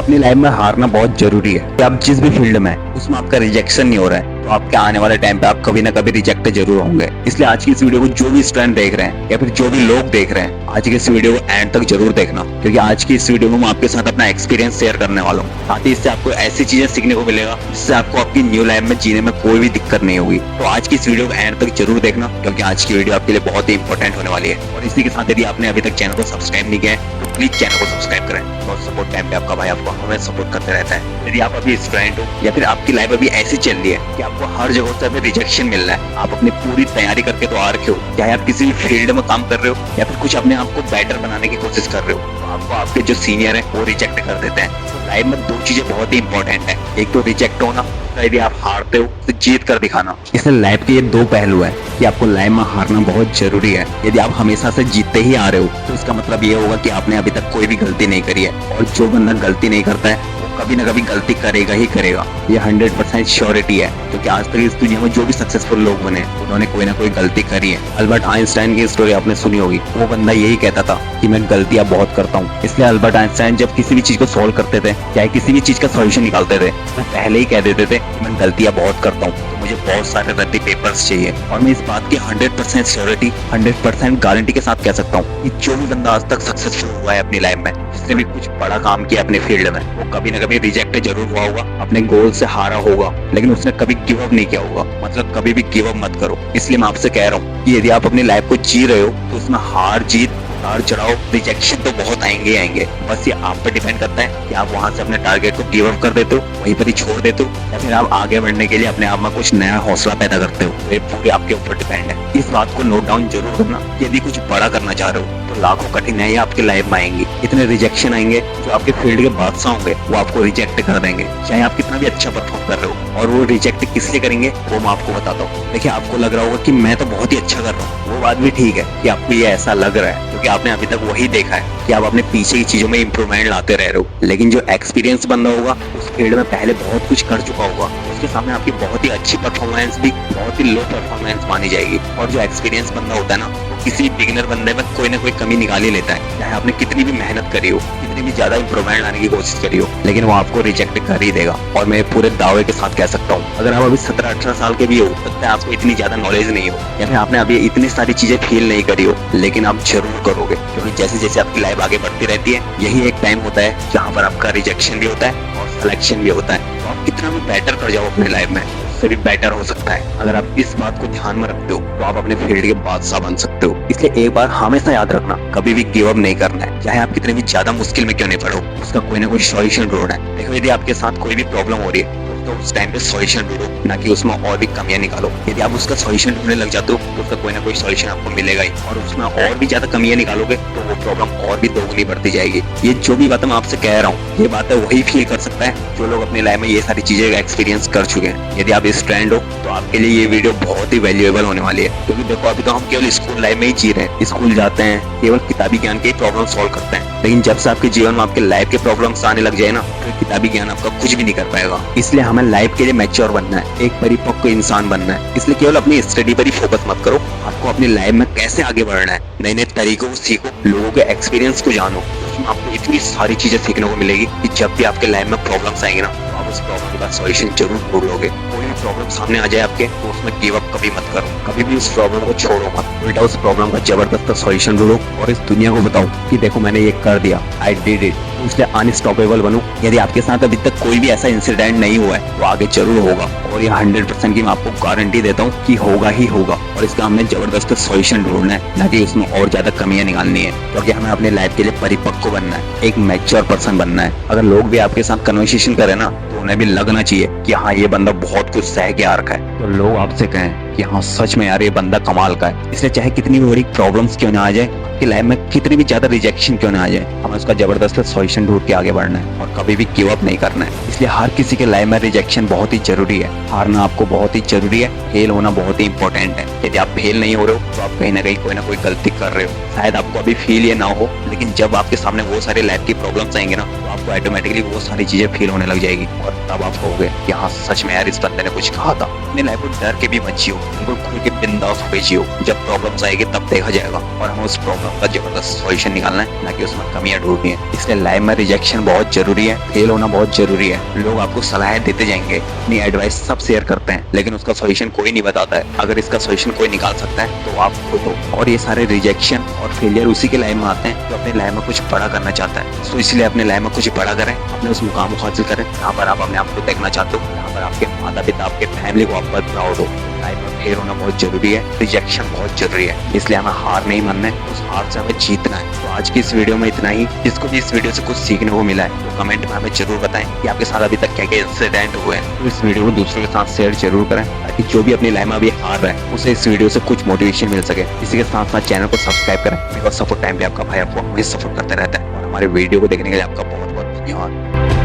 अपनी लाइफ में हारना बहुत जरूरी है। आप जिस भी फील्ड में है उसमें आपका रिजेक्शन नहीं हो रहा है तो आपके आने वाले टाइम पे आप कभी ना कभी रिजेक्ट जरूर होंगे। इसलिए आज की इस वीडियो को जो भी स्टूडेंट देख रहे हैं या फिर जो भी लोग देख रहे हैं, आज की इस वीडियो को एंड तक जरूर देखना, क्योंकि आज की इस वीडियो में मैं आपके साथ अपना एक्सपीरियंस शेयर करने वाला हूँ। साथ ही इससे आपको ऐसी चीजें सीखने को मिलेगा जिससे आपको आपकी न्यू लाइफ में जीने में कोई भी दिक्कत नहीं होगी। तो आज की इस वीडियो को एंड तक जरूर देखना, क्योंकि आज की वीडियो आपके लिए बहुत ही इंपॉर्टेंट होने वाली है। और इसी के साथ यदि आपने अभी तक चैनल को सब्सक्राइब नहीं किया है तो प्लीज चैनल को सब्सक्राइब करें। बहुत सपोर्ट टाइम पे आपका भाई आपको हमें सपोर्ट करते रहता है। यदि आप अभी स्टूडेंट हो या फिर आपकी लाइफ अभी ऐसी चल रही है कि आपको हर जगह से रिजेक्शन मिल रहा है, आप अपनी पूरी तैयारी करके तो आ रखे हो, चाहे आप किसी भी फील्ड में काम कर रहे हो या फिर कुछ अपने आप को बेटर बनाने की कोशिश कर रहे हो, तो आपको आपके जो सीनियर है वो रिजेक्ट कर देते हैं। तो लाइफ में दो चीजें बहुत ही इंपॉर्टेंट है, एक तो रिजेक्ट होना, यदि आप हारते हो तो जीत कर दिखाना। इसलिए लाइफ के ये दो पहलू है कि आपको लाइफ में हारना बहुत जरूरी है। यदि आप हमेशा से जीतते ही आ रहे हो तो इसका मतलब ये होगा कि आपने अभी तक कोई भी गलती नहीं करी है, और जो बंदा गलती नहीं करता है वो कभी ना कभी गलती करेगा ही करेगा। ये 100% श्योरिटी है, क्योंकि आज तक इस दुनिया में जो भी सक्सेसफुल लोग बने उन्होंने कोई ना कोई गलती करी है। अल्बर्ट आइंस्टाइन की स्टोरी आपने सुनी होगी, वो बंदा यही कहता था कि मैं गलतियां बहुत करता हूँ। इसलिए अल्बर्ट आइंस्टाइन जब किसी भी चीज को सॉल्व करते थे, चाहे किसी भी चीज का सॉल्यूशन निकालते थे, वो पहले ही कह देते थे कि मैं गलतियां बहुत करता हूँ, तो मुझे बहुत सारे रद्दी पेपर्स चाहिए। और मैं इस बात की 100% श्योरिटी, 100% गारंटी के साथ कह सकता हूँ कि जो भी बंदा आज तक सक्सेसफुल हुआ है अपनी लाइफ में, जिसने भी कुछ बड़ा काम किया अपने फील्ड में, वो कभी ना कभी रिजेक्ट जरूर हुआ होगा, अपने गोल से हारा होगा, लेकिन उसने कभी गिव अप नहीं किया होगा। मतलब कभी भी गिव अप मत करो। इसलिए मैं आपसे कह रहा हूँ कि यदि आप अपनी लाइफ को जी रहे हो तो उसमें हार जीत, उतार चढ़ाव, रिजेक्शन तो बहुत आएंगे ही आएंगे। बस ये आप पर डिपेंड करता है कि आप वहां से अपने टारगेट को गिव अप कर देते हो, वहीं पर ही छोड़ देते हो, या फिर आप आगे बढ़ने के लिए अपने आप में कुछ नया हौसला पैदा करते हो। ये पूरे आपके ऊपर डिपेंड है। इस बात को नोट डाउन जरूर करना, यदि कुछ बड़ा करना चाह रहे हो तो लाखों कठिनाइयां आपकी लाइफ में आएंगी, इतने रिजेक्शन आएंगे, जो आपके फील्ड के बादशाह होंगे वो आपको रिजेक्ट कर देंगे, चाहे आप कितना भी अच्छा परफॉर्म कर रहे हो। और वो रिजेक्ट किस लिए करेंगे वो मैं आपको बताता हूँ। देखिए, आपको लग रहा होगा कि मैं तो बहुत ही अच्छा कर रहा हूँ, वो बात भी ठीक है कि आपको ये ऐसा लग रहा है, क्योंकि आपने अभी तक वही देखा है कि आप अपने पीछे की चीजों में इंप्रूवमेंट लाते रह रहे हो। लेकिन जो एक्सपीरियंस बंदा होगा उस फील्ड में पहले बहुत कुछ कर चुका होगा, उसके सामने आपकी बहुत ही अच्छी परफॉर्मेंस भी बहुत ही लो परफॉर्मेंस मानी जाएगी। और जो एक्सपीरियंस बंदा होता है ना, वो किसी बिगिनर बंदे में कोई ना कोई कमी निकाल ही लेता है, चाहे आपने कितनी भी मेहनत करी हो, कितनी भी ज्यादा इंप्रूवमेंट लाने की कोशिश करी हो, लेकिन वो आपको रिजेक्ट कर ही देगा। और मैं पूरे दावे के साथ कह सकता हूँ, अगर आप अभी 17-18 साल के भी हो सकता है आपको इतनी ज्यादा नॉलेज नहीं हो, या फिर आपने अभी इतनी सारी चीजें फील नहीं करी हो, लेकिन आप जरूर करोगे, क्योंकि जैसे जैसे आपकी लाइफ आगे बढ़ती रहती है, यही एक टाइम होता है जहाँ पर आपका रिजेक्शन भी होता है और सिलेक्शन भी होता है। तो आप कितना भी बेटर कर जाओ अपनी लाइफ में, उससे भी बेटर हो सकता है। अगर आप इस बात को ध्यान में रखते हो तो आप अपने फील्ड के बादशाह बन सकते हो। इसलिए एक बार हमेशा याद रखना, कभी भी गिव अप नहीं करना है, चाहे आप कितने भी ज्यादा मुश्किल में क्यों नहीं पड़ो, उसका कोई ना कोई सॉल्यूशन ढूंढना है। देखो, यदि आपके साथ कोई भी प्रॉब्लम हो रही है तो उस टाइम पे सॉल्यूशन ढूंढो, ना कि उसमें और भी कमियां निकालो। यदि आप उसका सॉल्यूशन ढूंढने लग जाते हो तो उसका कोई ना कोई सॉल्यूशन आपको मिलेगा ही, और उसमें और भी ज्यादा कमियां निकालोगे तो वो प्रॉब्लम और भी दोगुनी बढ़ती जाएगी। ये जो भी बातें मैं आपसे कह रहा हूँ, ये बातें वही फील कर सकता है जो लोग अपनी लाइफ में ये सारी चीजें एक्सपीरियंस कर चुके हैं। यदि आप स्टूडेंट हो तो आपके लिए ये वीडियो बहुत ही वैल्यूएबल होने वाली है, क्योंकि देखो, अभी तो हम केवल स्कूल लाइफ में ही जी रहे हैं, स्कूल जाते हैं, केवल किताबी ज्ञान के प्रॉब्लम सॉल्व करते हैं। लेकिन जब से आपके जीवन में आपके लाइफ के प्रॉब्लम्स आने लग जाए ना, तो किताबी ज्ञान आपका कुछ भी नहीं कर पाएगा। इसलिए हमें लाइफ के लिए मैच्योर बनना है, एक परिपक्व इंसान बनना है। इसलिए केवल अपनी स्टडी पर ही फोकस मत करो, आपको अपनी लाइफ में कैसे आगे बढ़ना है, नए नए तरीकों को सीखो, लोगों के एक्सपीरियंस को जानो। उसमें आपको इतनी सारी चीजें सीखने को मिलेगी कि जब भी आपके लाइफ में प्रॉब्लम्स आएंगे ना, तो आप उस प्रॉब्लम का सॉल्यूशन जरूर ढूंढ लोगे। कोई भी प्रॉब्लम सामने आ जाए आपके तो उसमें गिव अप कभी मत करो, कभी भी उस प्रॉब्लम को छोड़ो मत, उल्टा उस प्रॉब्लम का जबरदस्त सॉल्यूशन ढूंढो और इस दुनिया को बताओ कि देखो मैंने ये कर दिया, आई डिड इट। इसलिए अनस्टॉपेबल बनो। यदि आपके साथ अभी तक कोई भी ऐसा इंसिडेंट नहीं हुआ है तो आगे जरूर होगा, और ये 100% की मैं आपको गारंटी देता हूँ कि होगा ही होगा। और इसका हमने जबरदस्त सॉल्यूशन ढूंढना है, ना कि उसमें और ज्यादा कमियां निकालनी है, क्योंकि हमें अपने लाइफ के लिए परिपक्व बनना है, एक मैच्योर पर्सन बनना है। अगर लोग भी आपके साथ कन्वर्सेशन करें ना, तो उन्हें भी लगना चाहिए कि हाँ, ये बंदा बहुत कुछ सह के आ रखा है, तो लोग आपसे कहें कि हाँ सच में यार ये बंदा कमाल का है। इसलिए चाहे कितनी भी बड़ी प्रॉब्लम्स क्यों ना आ जाए, आपकी लाइफ में कितनी भी ज्यादा रिजेक्शन क्यों ना आ जाए, हमें उसका जबरदस्त सॉल्यूशन ढूंढ के आगे बढ़ना है और कभी भी गिव अप नहीं करना है। इसलिए हर किसी के लाइफ में रिजेक्शन बहुत ही जरूरी है, हारना आपको बहुत ही जरूरी है, फेल होना बहुत ही इंपॉर्टेंट है। यदि आप फेल नहीं हो रहे हो तो आप कहीं ना कहीं कोई ना कोई गलती कर रहे हो। शायद आपको अभी फील ये ना हो, लेकिन जब आपके सामने वो सारे लाइफ की प्रॉब्लम्स आएंगे ना, तो आपको ऑटोमेटिकली वो सारी चीजें फील होने लग जाएगी, और तब आप कहोगे कि हाँ सच में यार इस बंदे ने कुछ कहा था। अपनी लाइफ को डर के भी मत जियो, बिल्कुल खुल के बिंदास होके जियो। जब प्रॉब्लम्स आएगी तब देखा जाएगा और हमें उस प्रॉब्लम का जबरदस्त सॉल्यूशन निकालना है, ना कि उसमें कमियां ढूंढनी है। इसलिए लाइफ में रिजेक्शन बहुत जरूरी है, फेल होना बहुत जरूरी है। लोग आपको सलाह देते जाएंगे, अपनी एडवाइस सब शेयर करते हैं, लेकिन उसका सॉल्यूशन कोई नहीं बताता है। अगर इसका सॉल्यूशन कोई निकाल सकता है तो आप खुद हो। और ये सारे रिजेक्शन और फेलियर उसी के लाइफ में आते हैं जो अपने लाइफ में कुछ बड़ा करना चाहता है। तो इसलिए अपने लाइफ में कुछ बड़ा करें, अपने उस मुकाम को हासिल करें जहाँ पर आप अपने आप को देखना चाहते हो, जहाँ पर आपके माता पिता, आपके फैमिली को आप पर प्राउड हो। लाइफ में फेल होना बहुत जरूरी है, रिजेक्शन बहुत जरूरी है, इसलिए हमें हार नहीं मानना है, उस हार से हमें जीतना है। तो आज की इस वीडियो में इतना ही। जिसको भी इस वीडियो से कुछ सीखने को मिला है तो कमेंट में हमें जरूर बताएं कि आपके साथ अभी तक क्या क्या इंसिडेंट हुए हैं। तो इस वीडियो को दूसरों के साथ शेयर जरूर करें ताकि जो भी अपनी लाइफ में अभी हार रहा है उसे इस वीडियो से कुछ मोटिवेशन मिल सके। इसी के साथ साथ चैनल को सब्सक्राइब करें, बिकॉज सपोर्ट टाइम पे आपका भाई आपको हमें सपोर्ट करते रहता है। और हमारे वीडियो को देखने के लिए आपका बहुत बहुत धन्यवाद।